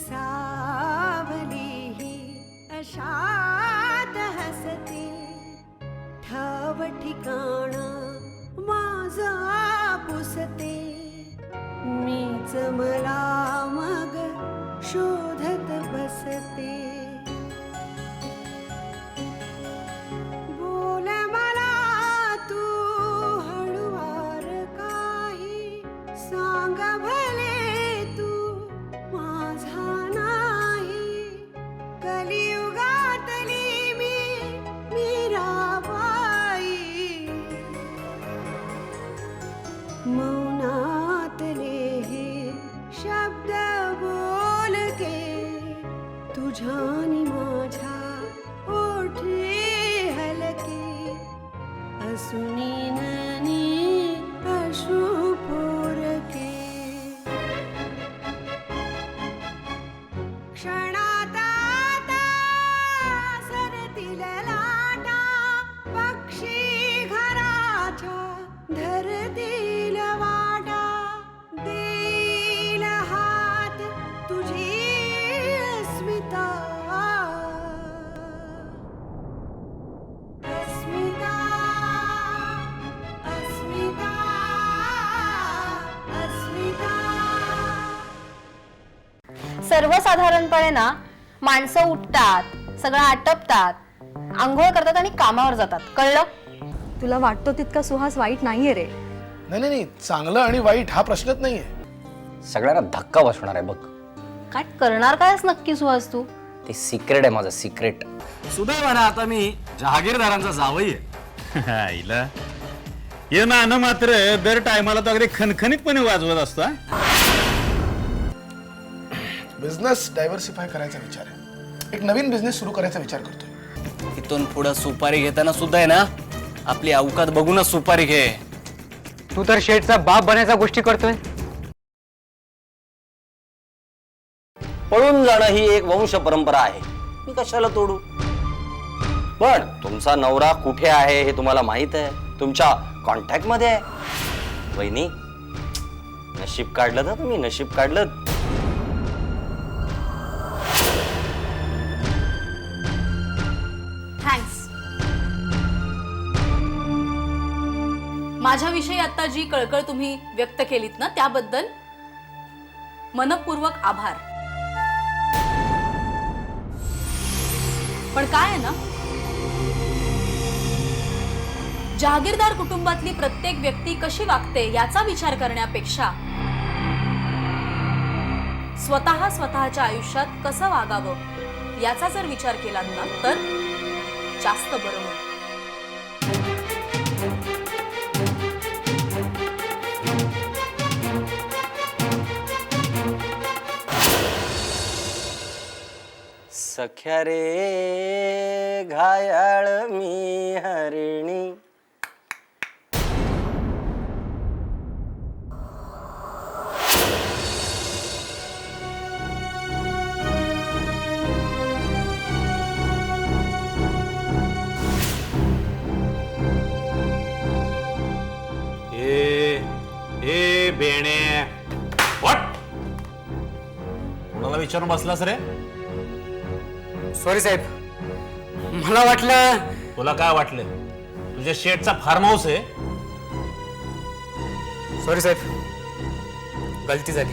सावली ही अशात हसते, ठाव ठिकाण माझा पुसते, मीच मला मग शोधत बसते. बोल मला तू हळुवार काही, सांग भले तू माझा नाही. कलियुगातली मी मीराबाई, मौनातले हे शब्द बोलके, तुझ्यानी माझ्या ओठी हलके, असुनी ननी अश्रू पोरके. क्षणात आता सरतील लाटा, पक्षी घराच्या धरतील वाटा, देईल हात तुझी अस्मिता. अस्मिता, अस्मिता, अस्मिता. सर्वसाधारणपणे ना माणसं उठतात, सगळं आटपतात, आंघोळ करतात आणि कामावर जातात. कळलं? तुला वाटतो तितका सुहास वाईट नाहीये रे. नाही नाही नाही, चांगलं आणि वाईट हा प्रश्नच नाहीये. सगळ्यांना धक्का बसणार आहे बघ. काय करणार कायस नक्की सुहास तू? ते सिक्रेट आहे माझं, सिक्रेट. सुदैवाने आता मी जहागीरदारांचा जावई आहे. आईला ये नाणं मात्र दर टायमाला तो अगदी खणखणीतपणे वाजवत असतो. बिझनेस डायव्हर्सिफाय करायचा विचार आहे. एक नवीन बिझनेस सुरू करायचा विचार करतोय. इथून पुढे सुपारी घेताना सुद्धा आहे ना, आपली अवकात बघूनच सुपारी घे. तू तर शेठचा बाप बनायचा गोष्टी करतोय. पळून जाणं ही एक वंश परंपरा आहे, मी कशाला तोडू. पण तुमचा नवरा कुठे आहे हे तुम्हाला माहित आहे, तुमच्या कॉन्टॅक्ट मध्ये आहे. वहिनी, नशीब काढलं तर तुम्ही, नशीब काढलं. थँक्स. माझ्याविषयी आता जी कळकळ तुम्ही व्यक्त केलीत ना, त्याबद्दल मनपूर्वक आभार. पण काय आहे ना, जहागीरदार कुटुंबातली प्रत्येक व्यक्ती कशी वागते याचा विचार करण्यापेक्षा स्वतःच्या आयुष्यात कसं वागावं याचा जर विचार केलात ना, तर जास्त बरं होईल. सख्या रे घायाळ मी हरिणी. ए बेणे, व्हॉट? कोणाला विचारून बसलास रे? सॉरी साहेब, मला वाटलं. तुला काय वाटलं? तुझ्या शेटचा फार्म हाऊस आहे. सॉरी साहेब, गलती झाली.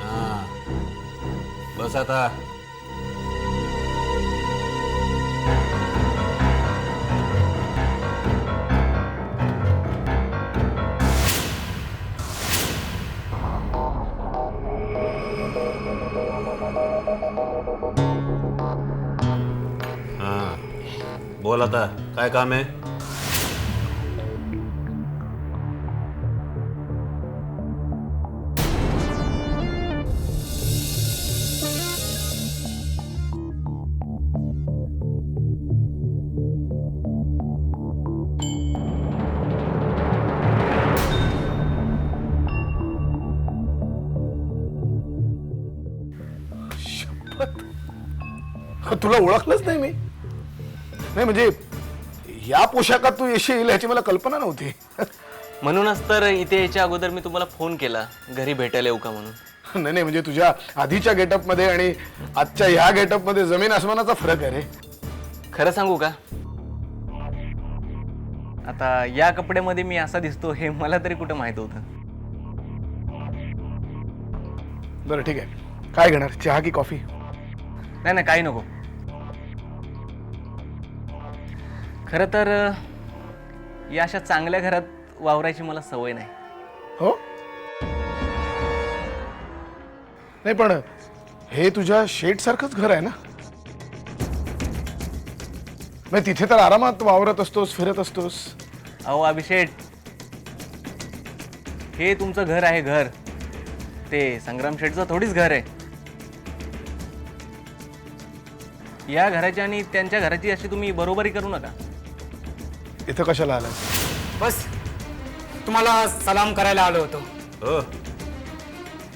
हा, बस आता. हा, बोल आता, काय काम आहे? शपथ तुला ओळखलंच नाही मी. नाही म्हणजे या पोशाखात तू येशील ह्याची मला कल्पना नव्हती. म्हणूनच तर इथे यायच्या अगोदर मी तुम्हाला फोन केला घरी भेटायला येऊ का म्हणून. नाही नाही म्हणजे तुझ्या आधीच्या गेटअप मध्ये आणि आजच्या ह्या गेटअप मध्ये जमीन आसमानाचा फरक आहे रे. खरं सांगू का, आता या कपड्यामध्ये मी असा दिसतो हे मला तरी कुठं माहित होतं. बरं ठीक आहे, काय घेणार, चहा की कॉफी? नाही नाही काही नको. खरं तर या अशा चांगल्या घरात वावरायची मला सवय नाही. हो नाही पण हे तुझ्या शेट सारखंच घर आहे ना. म्हणजे तिथे तर आरामात वावरत असतोस, फिरत असतोस. अहो अभिषेक, हे तुमचं घर आहे घर, ते संग्राम शेठचं थोडीच घर आहे. या घराची आणि त्यांच्या घराची अशी तुम्ही बरोबरी करू नका. इथं कशाला आलाय? बस तुम्हाला सलाम करायला आलो होतो. हो,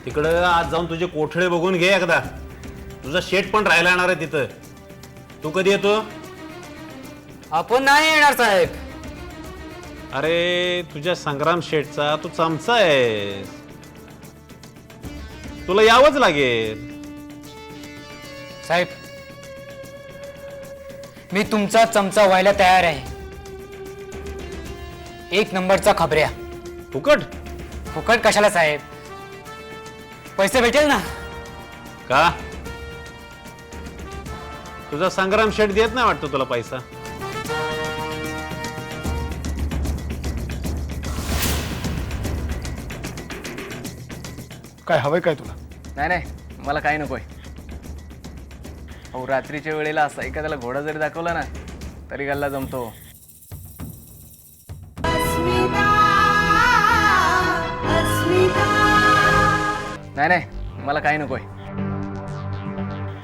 तिकडं आज जाऊन तुझे कोठडे बघून घे एकदा. तुझा शेट पण राहायला येणार आहे तिथं. तू कधी येतो? आपण नाही येणार साहेब. अरे तुझ्या संग्राम शेठचा तू चमचा आहेस, तुला यावंच लागेल. साहेब मी तुमचा चमचा व्हायला तयार आहे. एक नंबरचा खबऱ्या. फुकट? फुकट कशाला साहेब, पैसे भेटेल ना. का तुझा संग्राम शेठ देत नाही वाटतं तुला पैसा? काय हवंय काय तुला? नाही नाही मला काही नकोय. अहो रात्रीच्या वेळेला असा एखाद्याला घोडा जरी दाखवला ना तरी गल्ला जमतो. अस्मिता अस्मिता नाही नाही मला काही नकोय.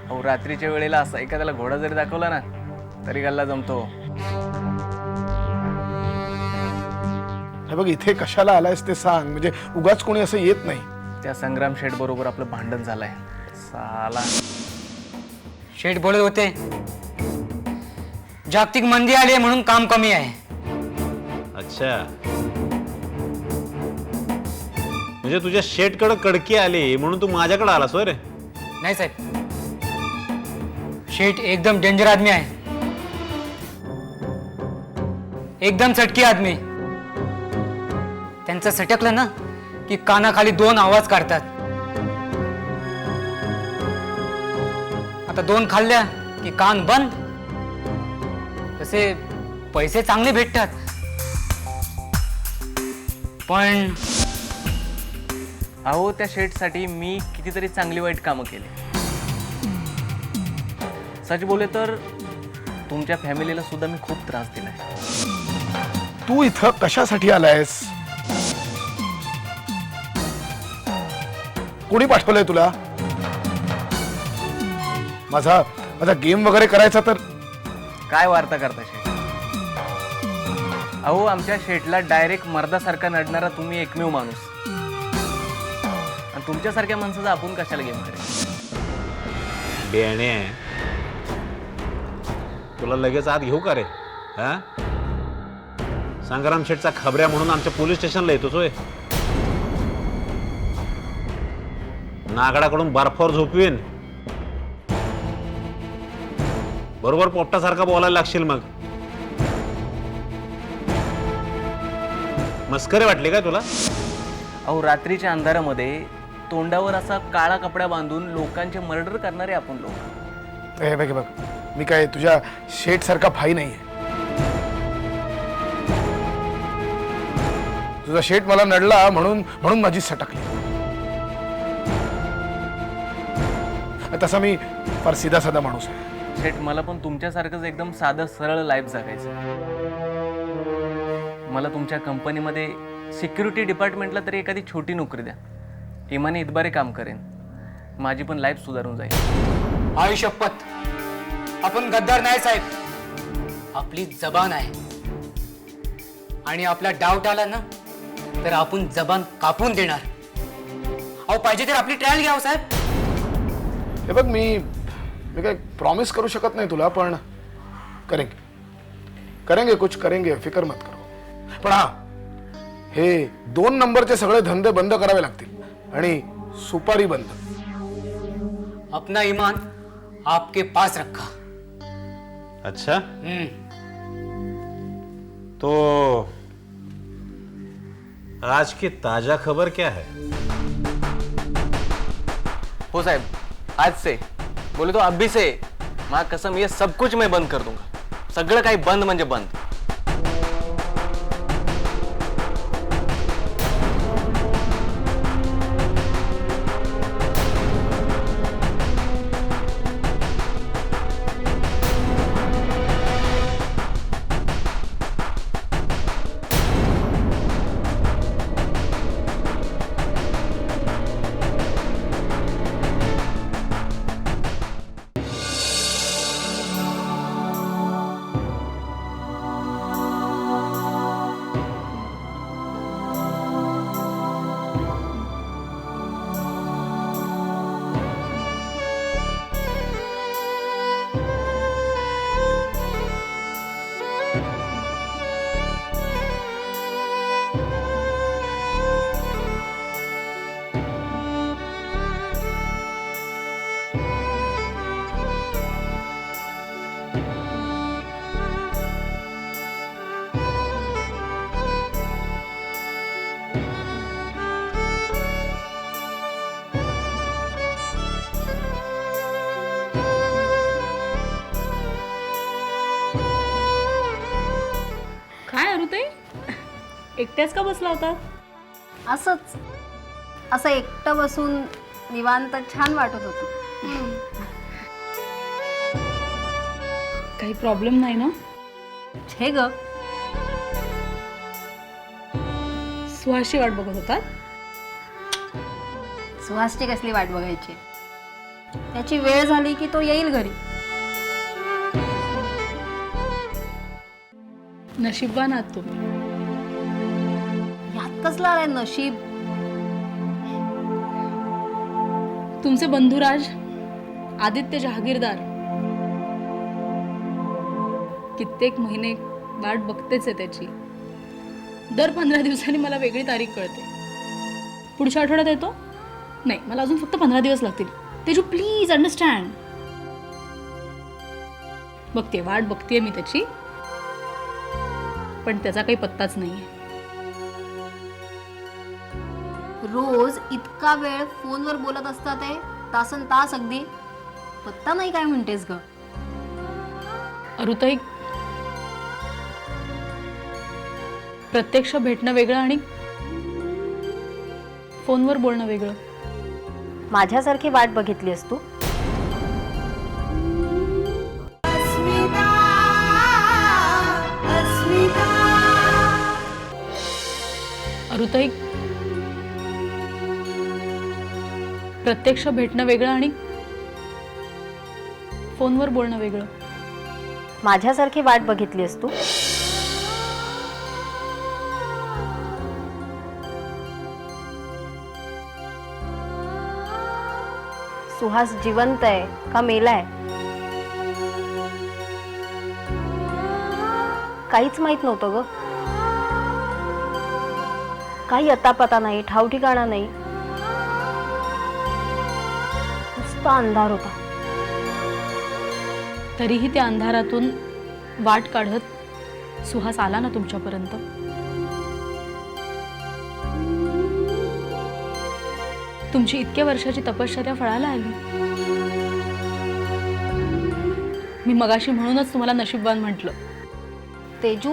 अहो रात्रीच्या वेळेला असा एखाद्याला घोडा जरी दाखवला ना तरी गल्ला जमतो. हे बघ इथे कशाला आलायस ते सांग, म्हणजे उगाच कोणी असं येत नाही. त्या संग्राम शेठ बरोबर आपलं भांडण झालंय. साला शेठ बोलत होते जागतिक मंदी आली आहे म्हणून काम कमी आहे. अच्छा, म्हणजे तुझ्या शेटकडे कडकी आली म्हणून तू माझ्याकडे आलास होय रे? नाही साहेब, शेठ एकदम डेंजर आदमी आहे, एकदम चटकी आदमी. त्यांचं सटकलं ना की कानाखाली दोन आवाज काढतात. आता दोन खाल्ल्या की कान बंद. तसे पैसे चांगले भेटतात पण अहो त्या शेठसाठी मी कितीतरी चांगली वाईट कामं केली. सच बोले तर तुमच्या फॅमिलीला सुद्धा मी खूप त्रास दिलाय. तू इथं कशासाठी आलायस? कोणी पाठवलंय तुला? माझा माझा गेम वगैरे करायचा तर? काय वार्ता करता शेठ? अहो आमच्या शेठला डायरेक्ट मर्दासारखा नडणारा तुम्ही एकमेव माणूस, आणि तुमच्यासारख्या माणसाचा आपण कशाला गेम करेल? बेणे, तुला लगेच आत घेऊ का रे? हा, संग्राम शेठचा खबऱ्या म्हणून आमच्या पोलीस स्टेशनला येतोच होय? नागडाकडून बर्फावर झोपवीन, बरोबर पोपटासारखा बोलायला लागशील. मग मस्करी वाटली काय तुला? अहो रात्रीच्या अंधारामध्ये तोंडावर असा काळा कपडा बांधून लोकांचे मर्डर करणारे आपण लोक. हे बघ मी काय तुझ्या शेट सारखा भाई नाहीये. तुझा शेट मला नडला म्हणून म्हणून माझी सटकली. तसा मी फार सीधा साधा माणूस आहे. शेठ मला पण तुमच्यासारखंच एकदम साधं सरळ लाईफ जगायचं. मला तुमच्या कंपनीमध्ये सिक्युरिटी डिपार्टमेंटला तरी एखादी छोटी नोकरी द्या. इमाने इतबारे काम करेन, माझी पण लाईफ सुधारून जाईल. आई शपथ, आपण गद्दार नाही साहेब, आपली जबान आहे. आणि आपला डाऊट आला ना तर आपण जबान कापून देणार. अहो पाहिजे तर आपली ट्रायल घ्यावं साहेब. हे बघ मी मी काही प्रॉमिस करू शकत नाही तुला, पण करेंगे करेंगे कुछ करेंगे, फिकर मत करो. पण हा, हे 2 नंबरचे सगळे धंदे बंद करावे लागतील आणि सुपारी बंद. अपना ईमान आपके पास रखा. अच्छा, तो आज की ताजा खबर क्या है? हो साहब, आज से बोले तो अभी से माँ कसम ये सब कुछ मैं बंद कर दूंगा. सगळं काही बंद म्हणजे बंद. काय अरुताई, एकट्याच का बसला होता? असंच, असं एकटं बसून निवांत छान वाटत होतं. काही प्रॉब्लेम नाही ना? हे ग, सुहासची वाट बघत होतात? सुहासची कसली वाट बघायची? त्याची वेळ झाली की तो येईल घरी. नशीबवान आहात तुम्ही. यात कसलं आहे नशीब? तुमचे बंधुराज आदित्य जहागीरदार कित्येक महिने वाट बघतेच आहे त्याची. दर 15 दिवसांनी मला वेगळी तारीख कळते. पुढच्या आठवड्यात येतो? नाही, मला अजून फक्त 15 दिवस लागतील. Teju please understand. बघते, वाट बघतेय मी त्याची, पण त्याचा काही पत्ताच नाहीये. रोज इतका वेळ फोनवर बोलत असतात ते, तासन तास अगदी. पत्ता नाही काय म्हणतेस ग? अरुताई, प्रत्यक्ष भेटणं वेगळं आणि फोनवर बोलणं वेगळं. माझ्यासारखी वाट बघितलीस तू? अस्मिता अस्मिता अरुताई, प्रत्यक्ष भेटणं वेगळं आणि फोनवर बोलणं वेगळं. माझ्यासारखी वाट बघितलीस तू? सुहास जिवंत आहे का मेलाय काहीच माहित नव्हतं ग. काही अतापता नाही, ठाव ठिकाणा नाही, नुसता अंधार होता. तरीही त्या अंधारातून वाट काढत सुहास आला ना तुमच्यापर्यंत. तुमची इतक्या वर्षाची तपश्चर्या फळाला आली. मी मगाशी म्हणूनच तुम्हाला नशीबवान म्हटलं. तेजू,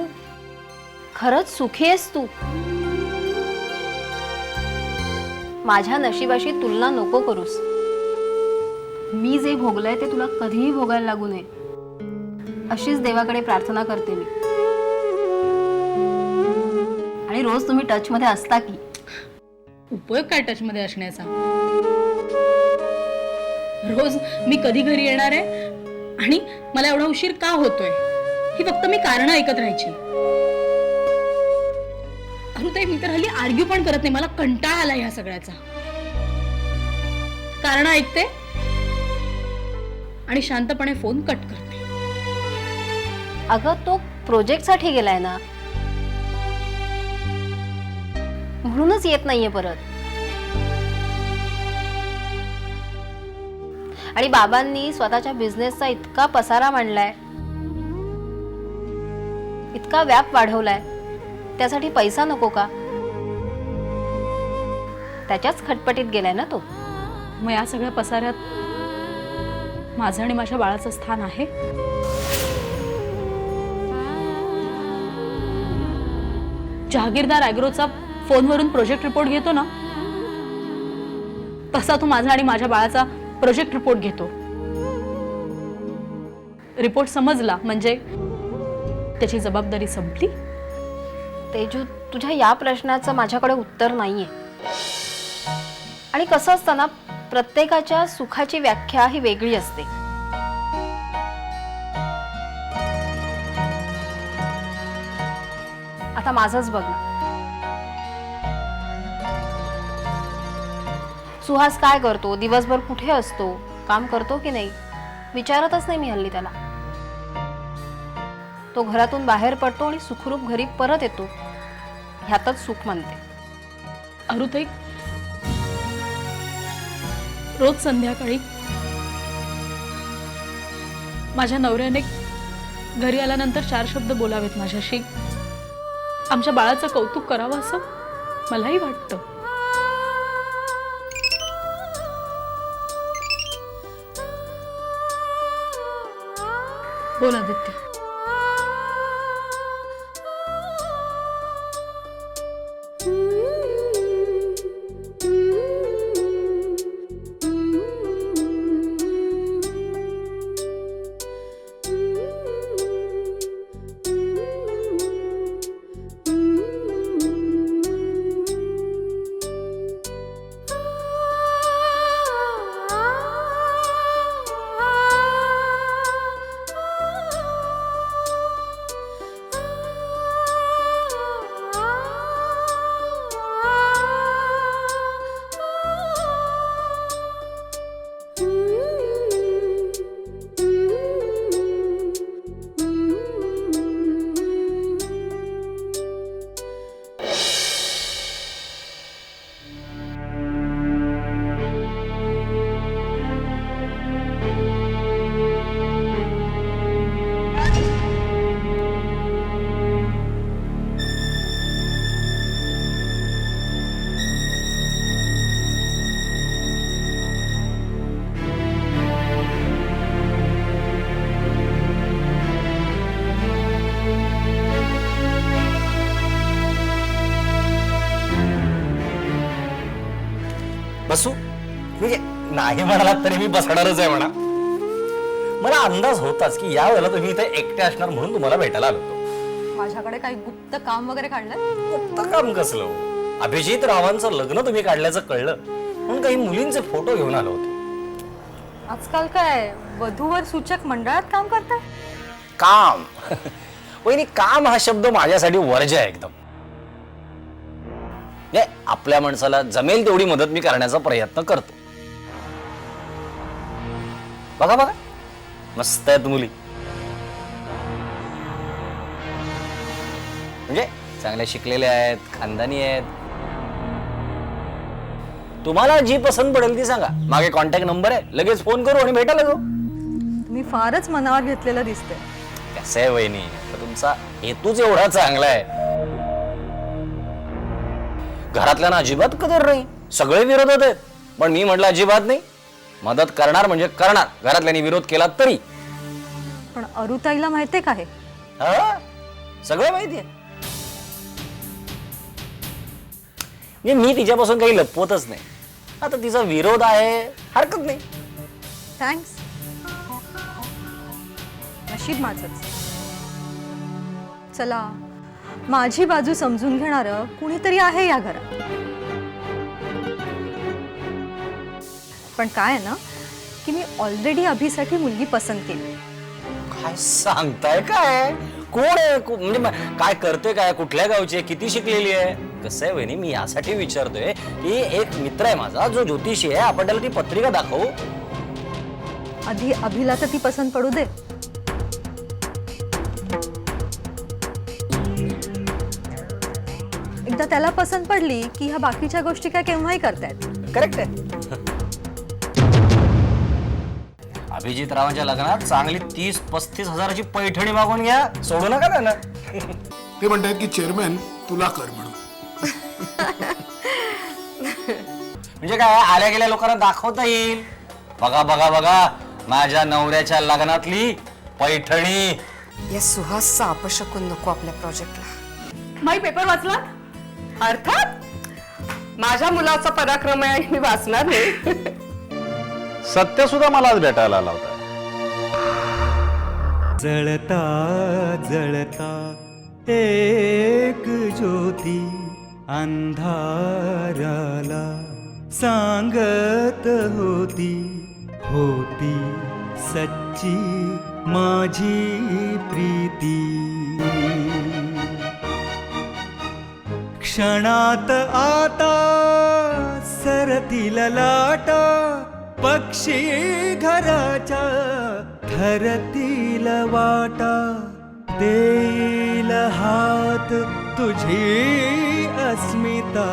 खरंच सुखी आहेस तू. माझ्या नशिबाशी तुलना नको करूस. मी जे भोगलंय ते तुला कधीही भोगायला लागू नये अशीच देवाकडे प्रार्थना करते मी. आणि रोज तुम्ही टच मध्ये असता की? उपयोग काय टच मध्ये असण्याचा? रोज मी कधी घरी येणार आहे आणि मला एवढा उशीर का होतोय ही फक्त मी कारण ऐकत राहायची. अरुताई, मी तर हल्ली आर्ग्यू पण करत नाही. मला कंटाळा आला ह्या सगळ्याचा. कारण ऐकते आणि शांतपणे फोन कट करते. अगं तो प्रोजेक्टसाठी गेलाय ना, म्हणूनच येत नाहीये परत. आणि बाबांनी स्वतःच्या बिझनेसचा इतका पसारा मांडलाय, इतका व्याप वाढवलाय, त्यासाठी पैसा नको का? त्याच्याच खटपटीत गेलाय ना तो. मग या सगळ्या पसाऱ्यात माझं आणि माझ्या बाळाचं स्थान आहे? जहागीरदार ॲग्रोचा फोनवरून प्रोजेक्ट रिपोर्ट घेतो ना, तसा तू माझा आणि माझ्या बाळाचा प्रोजेक्ट रिपोर्ट घेतो. रिपोर्ट समजला म्हणजे त्याची जबाबदारी संपली. तेजू, तुझ्या या प्रश्नाचं माझ्याकडे उत्तर नाहीये. आणि कसं असतं ना, प्रत्येकाच्या सुखाची व्याख्या ही वेगळी असते. आता माझंच बघ ना, सुहास काय करतो, दिवसभर कुठे असतो, काम करतो की नाही, विचारतच नाही मी हल्ली त्याला. तो घरातून बाहेर पडतो आणि सुखरूप घरी परत येतो, ह्यातच सुख मानते. अरुताई, रोज संध्याकाळी माझ्या नवऱ्याने घरी आल्यानंतर 4 शब्द बोलावेत माझ्याशी. आमच्या बाळाचं कौतुक करावं असं मलाही वाटतं. बोल आदित्य. बसू म्हणजे नाही म्हणालात तरी मी बसणारच आहे म्हणा. मला अंदाज होताच की या वेळेला तुम्ही इथे एकटे असणार म्हणून तुम्हाला भेटायला आलो होतो. माझ्याकडे काही गुप्त काम वगैरे काढलंय? फक्त काम कसलं, अभिजित रावांचं लग्न तुम्ही काढल्याचं कळलं म्हणून काही मुलींचे फोटो घेऊन आलो होतो. आजकाल काय वधूवर सूचक मंडळात काम करताय? काम वहिनी, काम हा शब्द माझ्यासाठी वर्ज्य आहे एकदम. आपल्या माणसाला जमेल तेवढी मदत मी करण्याचा प्रयत्न करतो. बघा बघा, मस्त आहेत मुली, म्हणजे चांगल्या शिकलेल्या आहेत, खानदानी आहेत. तुम्हाला जी पसंत पडेल ती सांगा, मागे कॉन्टॅक्ट नंबर आहे, लगेच फोन करू आणि भेटायला जाऊ. तुम्ही फारच मनावर घेतलेलं दिसतंय. कसं आहे वहिनी, तुमचा हेतूच एवढा चांगला आहे. घरातल्यांना अजिबात कदर नाही, सगळे विरोधात आहेत, पण मी म्हटलं अजिबात नाही, मदत करणार म्हणजे करणार, घरातल्यांनी विरोध केला तरी. पण अरुताईला माहितीये का हे? सगळं माहितीये. मी तिच्यापासून काही लपवतच नाही. आता तिचा विरोध आहे, हरकत नाही. थँक्स. नशीब माझंच. चला, माझी बाजू समजून घेणारं कुणीतरी आहे या घरात. पण काय आहे ना की मी ऑलरेडी अभिसाठी मुलगी पसंत केली. काय सांगताय? काय कोण आहे, म्हणजे काय करतोय, काय कुठल्या गावची आहे, किती शिकलेली आहे? कसं आहे वहिनी, मी यासाठी विचारतोय की एक मित्र आहे माझा जो ज्योतिषी आहे, आपण त्याला ती पत्रिका दाखवू. आधी अभिला तर ती पसंत पडू दे. एकदा त्याला पसंत पडली की ह्या बाकीच्या गोष्टी काय केव्हाही करतायत. करेक्ट आहे. अभिजित रावांच्या लग्नात चांगली 30-35 हजाराची पैठणी मागून घ्या, सोडू नका त्यांना. ते म्हणतात की चेअरमॅन तुला कर म्हणून. म्हणजे काय, आल्या गेल्या लोकांना दाखवता येईल, बघा बघा बघा माझ्या नवऱ्याच्या लग्नातली पैठणी. या सुहासचा अपशकून नको आपल्या प्रोजेक्टला. माई पेपर वाचला? अर्थात माझ्या मुलाचा पराक्रम आहे आणि मी वाचणार नाही. सत्य सुद्धा मला आज भेटायला आला होता. जळता जळता एक ज्योती अंधाराला सांगत होती, होती सच्ची माझी प्रीती. क्षणात आता सरतील लाटा, पक्षी घराच्या ठरतील वाटा. देईल हात तुझी अस्मिता